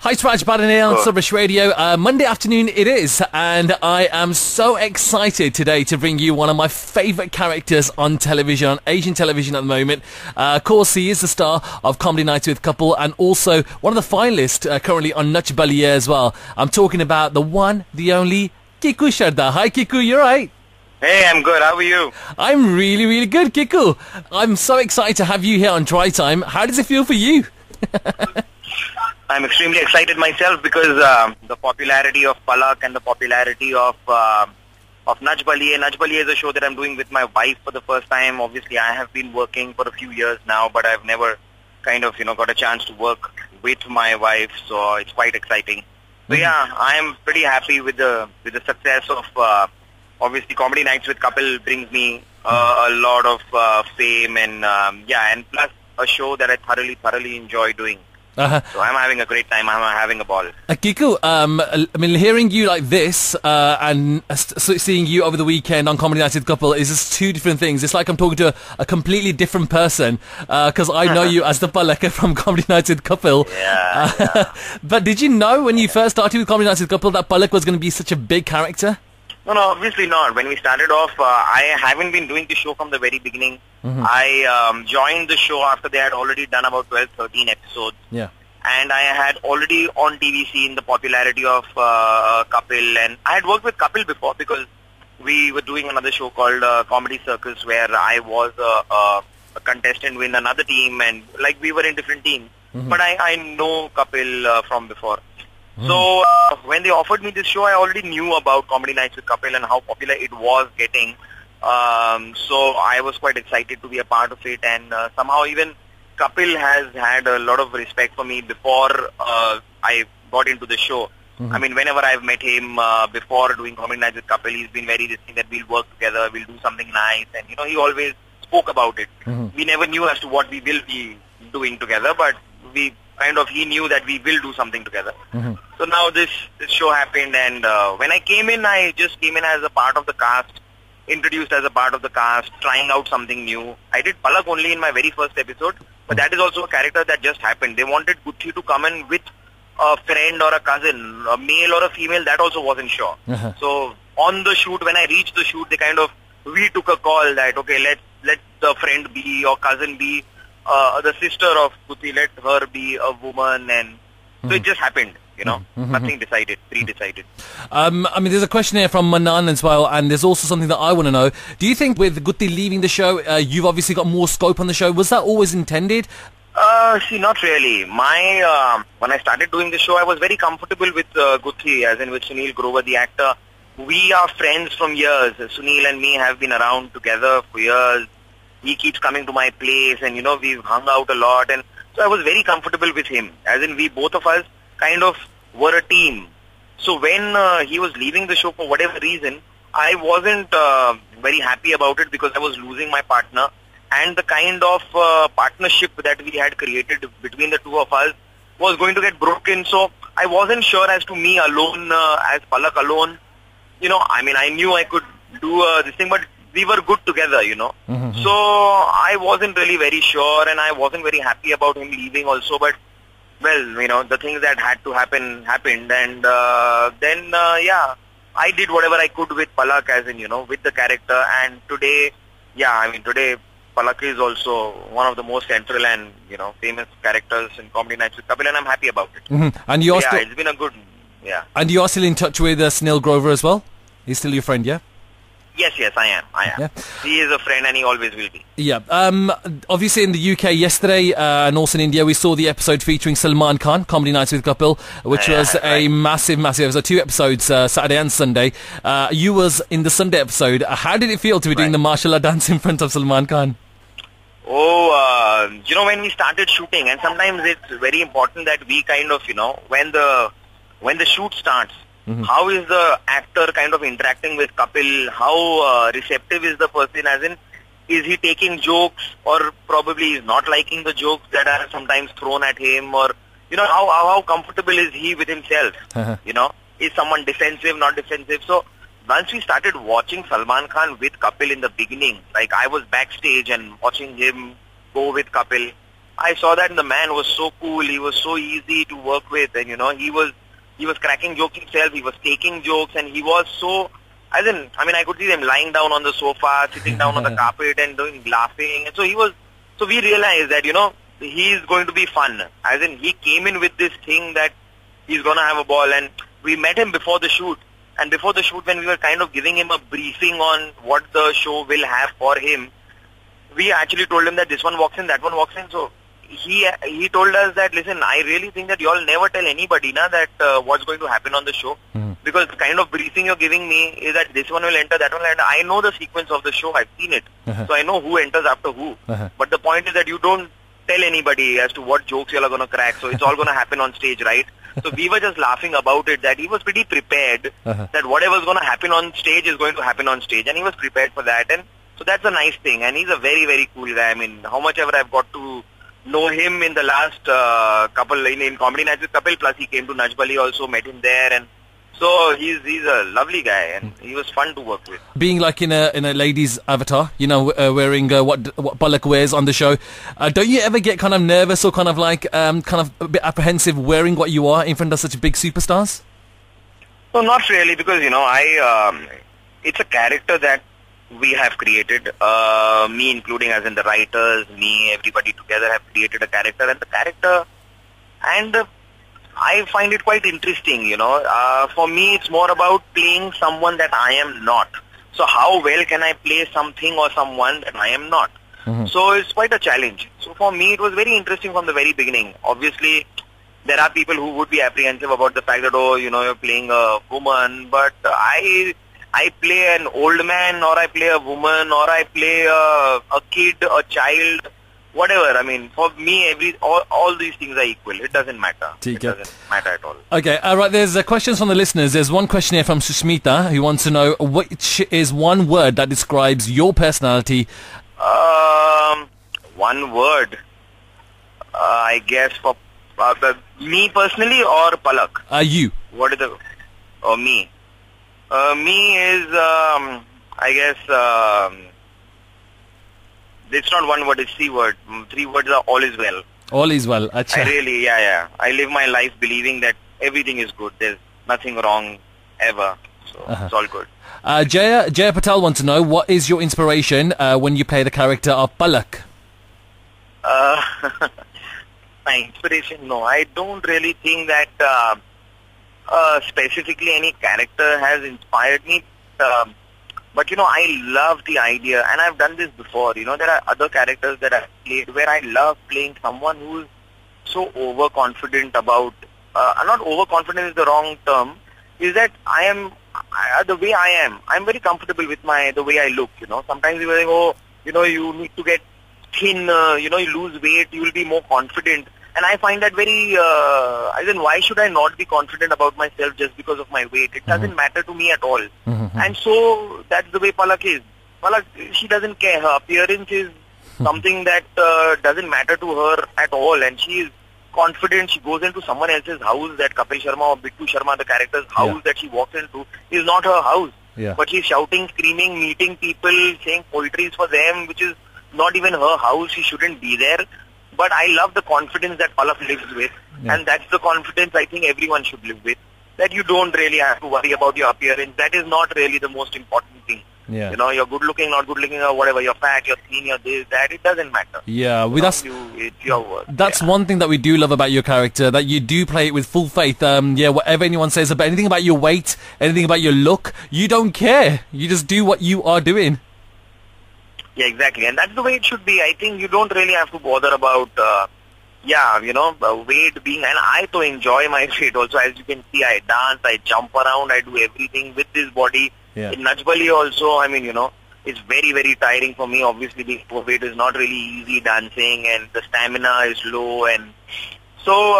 Hi, it's Raj Baddhan here on Sabras Radio. Monday afternoon it is, and I am so excited today to bring you one of my favourite characters on television, on Asian television at the moment. Of course, he is the star of Comedy Nights With Kapil and also one of the finalists currently on Nach Baliye as well. I'm talking about the one, the only, Kiku Sharda. Hi, Kiku, you're right. Hey, I'm good. How are you? I'm really, really good, Kiku. I'm so excited to have you here on Drivetime. How does it feel for you? I'm extremely excited myself because the popularity of Palak and the popularity of Nach Baliye. Nach Baliye is a show that I'm doing with my wife for the first time. Obviously, I have been working for a few years now, but I've never kind of, got a chance to work with my wife, so it's quite exciting. So yeah, I'm pretty happy with the success of obviously Comedy Nights With Kapil brings me a lot of fame and and plus a show that I thoroughly enjoy doing. So I'm having a great time. I'm having a ball. Kiku, I mean, hearing you like this and seeing you over the weekend on Comedy Nights With Kapil is just two different things. It's like I'm talking to a completely different person because I know you as the Palak from Comedy Nights With Kapil. Yeah. But did you know when you first started with Comedy Nights With Kapil that Palak was going to be such a big character? No, obviously not. When we started off, I haven't been doing the show from the very beginning. I joined the show after they had already done about 12, 13 episodes. Yeah. And I had already on TV seen the popularity of Kapil. And I had worked with Kapil before because we were doing another show called Comedy Circus where I was a contestant with another team and like we were in different teams. But I know Kapil from before. So when they offered me this show, I already knew about Comedy Nights With Kapil and how popular it was getting. So I was quite excited to be a part of it, and somehow even Kapil has had a lot of respect for me before I got into the show. I mean, whenever I've met him before doing Comedy Nights With Kapil, he's been very distinct that we'll work together, we'll do something nice, and he always spoke about it. We never knew as to what we will be doing together, but he knew that we will do something together. So now this show happened, and when I came in, I just came in as a part of the cast, introduced as a part of the cast, trying out something new. I did Palak only in my very first episode, but that is also a character that just happened. They wanted Guthi to come in with a friend or a cousin, a male or a female, that also wasn't sure. So on the shoot, when I reached the shoot, we took a call that, okay, let the friend be or cousin be the sister of Guthi, let her be a woman, and so it just happened, nothing decided, pre-decided. I mean, there's a question here from Manan as well, and there's also something that I want to know. Do you think with Guthi leaving the show, you've obviously got more scope on the show? Was that always intended? See, not really. When I started doing the show, I was very comfortable with Guthi, as in with Sunil Grover, the actor. We are friends from years. Sunil and me have been around together for years. He keeps coming to my place and, we've hung out a lot. And so I was very comfortable with him. As in, we both of us kind of were a team. So when he was leaving the show for whatever reason, I wasn't very happy about it because I was losing my partner. And the kind of partnership that we had created between the two of us was going to get broken. So I wasn't sure as to me alone, as Palak alone. I knew I could do this thing, but we were good together, So I wasn't really very sure and I wasn't very happy about him leaving also. But, well, the things that had to happen, happened. And then I did whatever I could with Palak, as in, with the character. And today, today Palak is also one of the most central and, famous characters in Comedy Nights With Kapil, and I'm happy about it. And you're still, it's been a good, And you're still in touch with Sunil Grover as well? He's still your friend, yeah? Yes, I am. Yeah. He is a friend and he always will be. Yeah. Obviously in the UK yesterday and also in India, we saw the episode featuring Salman Khan, Comedy Nights With Kapil, which was a massive episode. 2 episodes, Saturday and Sunday. You was in the Sunday episode. How did it feel to be doing the martial art dance in front of Salman Khan? Oh, when we started shooting, and sometimes it's very important that we kind of, when the shoot starts, how is the actor kind of interacting with Kapil? How receptive is the person, as in, is he taking jokes or probably is not liking the jokes that are sometimes thrown at him, or, how comfortable is he with himself? Is someone defensive, not defensive? So once we started watching Salman Khan with Kapil in the beginning, like I was backstage and watching him go with Kapil, I saw that the man was so cool. He was so easy to work with, and he was cracking jokes himself. He was taking jokes, and he was so. I could see them lying down on the sofa, sitting down on the carpet, and laughing. And so we realized that he is going to be fun. He came in with this thing that he's gonna have a ball, and we met him before the shoot. And before the shoot, when we were kind of giving him a briefing on what the show will have for him, we actually told him that this one walks in, that one walks in. So he told us that, listen, I really think that you all never tell anybody that what's going to happen on the show. Because the kind of briefing you're giving me is that this one will enter, that one will enter. I know the sequence of the show. I've seen it. So I know who enters after who. But the point is that you don't tell anybody as to what jokes you all are going to crack. So it's all going to happen on stage, right? So we were just laughing about it, that he was pretty prepared that whatever's going to happen on stage is going to happen on stage. And he was prepared for that. And so that's a nice thing. And he's a very, very cool guy. I mean, how much ever I've got to know him in the last couple, in Comedy Nights with Kapil, plus he came to Nach Baliye also, met him there. And so he's a lovely guy, and he was fun to work with. Being like in a lady's avatar, wearing what Palak wears on the show, don't you ever get kind of nervous or kind of a bit apprehensive wearing what you are in front of such big superstars? No, not really, because it's a character that we have created, me including, as in the writers, me, everybody together have created a character, and the character, and I find it quite interesting, For me, it's more about playing someone that I am not. So how well can I play something or someone that I am not? So it's quite a challenge. So for me, it was very interesting from the very beginning. Obviously, there are people who would be apprehensive about the fact that, you're playing a woman, but I play an old man, or I play a woman, or I play a kid, a child, whatever. I mean, for me, all these things are equal. It doesn't matter. It doesn't matter at all. Okay, all right. There's questions from the listeners. There's one question here from Susmita who wants to know, which is one word that describes your personality? One word. I guess for me personally, or Palak? You. What is me? Me is, I guess, it's not one word, it's 3 words. 3 words are all is well. All is well. Achha. I really, yeah. I live my life believing that everything is good. There's nothing wrong ever. So it's all good. Jaya Patel wants to know, what is your inspiration when you play the character of Palak? My inspiration? No, I don't really think that specifically any character has inspired me. But I love the idea, and I've done this before. There are other characters that I've played where I love playing someone who's so overconfident about, not overconfident is the wrong term, is that the way I am, I'm very comfortable with the way I look, Sometimes you think, you need to get thin, you lose weight, you will be more confident. And I find that very, why should I not be confident about myself just because of my weight? It doesn't matter to me at all. And so that's the way Palak is. Palak, she doesn't care. Her appearance is something that doesn't matter to her at all. And she is confident. She goes into someone else's house, that Kapil Sharma or Bittu Sharma, the character's house that she walks into, is not her house. But she's shouting, screaming, meeting people, saying poetry for them, which is not even her house. She shouldn't be there. But I love the confidence that Palak lives with, and that's the confidence I think everyone should live with, that you don't really have to worry about your appearance. That is not really the most important thing. You're good looking, not good looking, or whatever, you're fat, you're thin, you're this, that, it doesn't matter. It's your work. That's one thing that we do love about your character, that you do play it with full faith. Whatever anyone says about anything about your weight, anything about your look, you don't care. You just do what you are doing. Yeah, exactly. And that's the way it should be. I think you don't really have to bother about, weight being, and I to enjoy my weight also. As you can see, I dance, I jump around, I do everything with this body. In Nach Baliye also, it's very, very tiring for me. Obviously, being overweight is not really easy dancing, and the stamina is low, and so,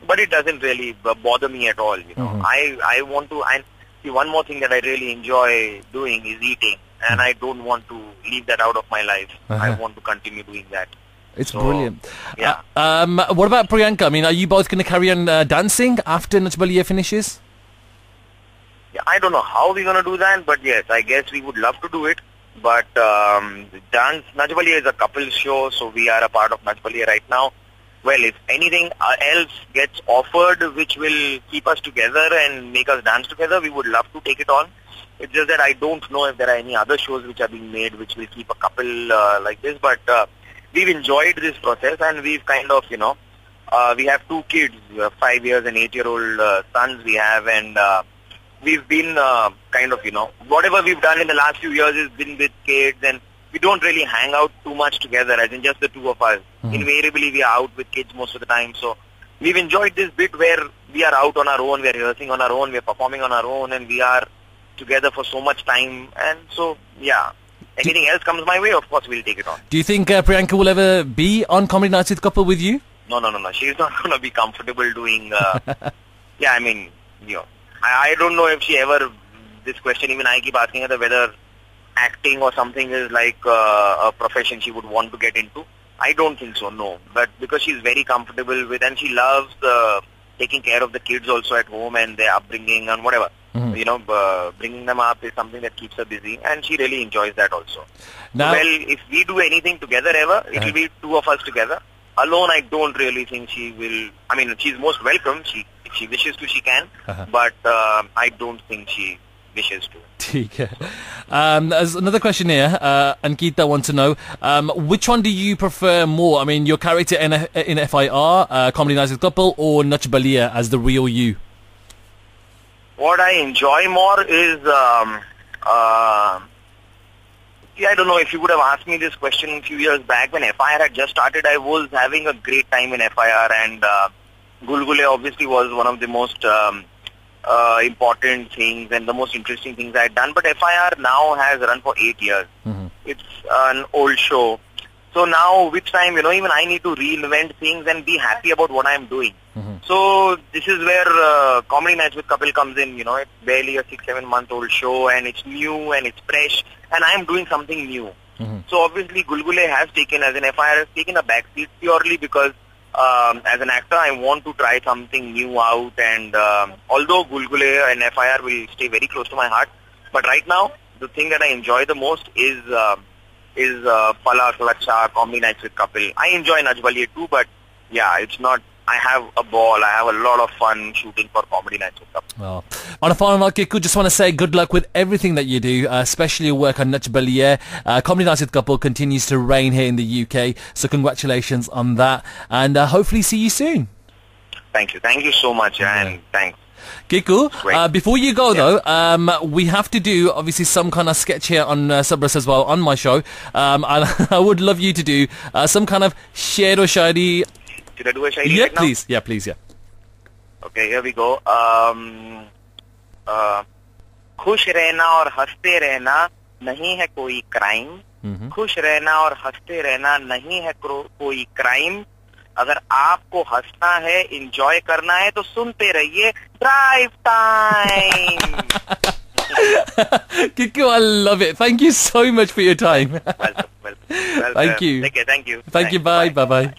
but it doesn't really bother me at all, I want to, and see, one more thing that I really enjoy doing is eating. And I don't want to leave that out of my life. I want to continue doing that. It's brilliant. Yeah. What about Priyanka? Are you both going to carry on dancing after Nach Baliye finishes? Yeah, I don't know how we're going to do that, but yes, I guess we would love to do it. But Nach Baliye is a couple show, so we are a part of Nach Baliye right now. Well, if anything else gets offered which will keep us together and make us dance together, we would love to take it on. It's just that I don't know if there are any other shows which are being made which will keep a couple like this. But we've enjoyed this process, and we've kind of, we have 2 kids, 5 years and 8-year-old sons we have, and we've been kind of, whatever we've done in the last few years has been with kids, and we don't really hang out too much together, as in just the 2 of us. Invariably, we are out with kids most of the time. So we've enjoyed this bit where we are out on our own, we are rehearsing on our own, we are performing on our own, and we are together for so much time. And so, yeah, anything else comes my way, of course, we'll take it on. Do you think Priyanka will ever be on Comedy Nights with Kapil with you? No. She's not going to be comfortable doing, yeah, I mean, I don't know if she ever, this question even I keep asking her whether acting or something is like a profession she would want to get into. I don't think so, no. But because she's very comfortable with, and she loves taking care of the kids also at home and their upbringing and whatever. Bringing them up is something that keeps her busy, and she really enjoys that also. Now, well, if we do anything together ever, it will be 2 of us together. Alone, I don't really think she will. I mean, she's most welcome. If she wishes to, she can. But I don't think she wishes to. There's another question here. Ankita wants to know, which one do you prefer more? I mean, your character in FIR, Comedy Nights with Kapil, or Nach Baliye as the real you? What I enjoy more is, I don't know, if you would have asked me this question a few years back when FIR had just started, I was having a great time in FIR, and Gulgule obviously was one of the most important things and the most interesting things I had done. But FIR now has run for 8 years. It's an old show. So now, which time, even I need to reinvent things and be happy about what I'm doing. So this is where Comedy Nights with Kapil comes in. It's barely a 6-7 month old show, and it's new and it's fresh, and I'm doing something new. So obviously Gulgule has taken, as an FIR, has taken a backseat purely because as an actor I want to try something new out, and although Gulgule and FIR will stay very close to my heart, but right now the thing that I enjoy the most is Palak, Comedy Nights with Kapil. I enjoy Nach Baliye too, but yeah, it's not. I have a ball. I have a lot of fun shooting for Comedy Nights with Kapil. Oh. On a final note, Kiku, just want to say good luck with everything that you do, especially your work on Nach Baliye. Comedy Nights with Kapil continues to reign here in the UK, so congratulations on that, and hopefully see you soon. Thank you so much, and thanks. Kiku, before you go though, we have to do obviously some kind of sketch here on Sabras as well on my show. I would love you to do some kind of sher or shairi. Should I do a shairi? Yeah, right please. Now? Yeah, please. Yeah. Okay, here we go. खुश रहना और हंसते रहना नहीं है कोई crime. खुश रहना और हंसते रहना नहीं है कोई क्राइम. अगर आपको हंसना है, एंजॉय करना है, तो सुनते रहिए drive time. Kiku, I love it. Thank you so much for your time. Welcome. Thank you. Okay, thank you. Thank you. Bye. Bye.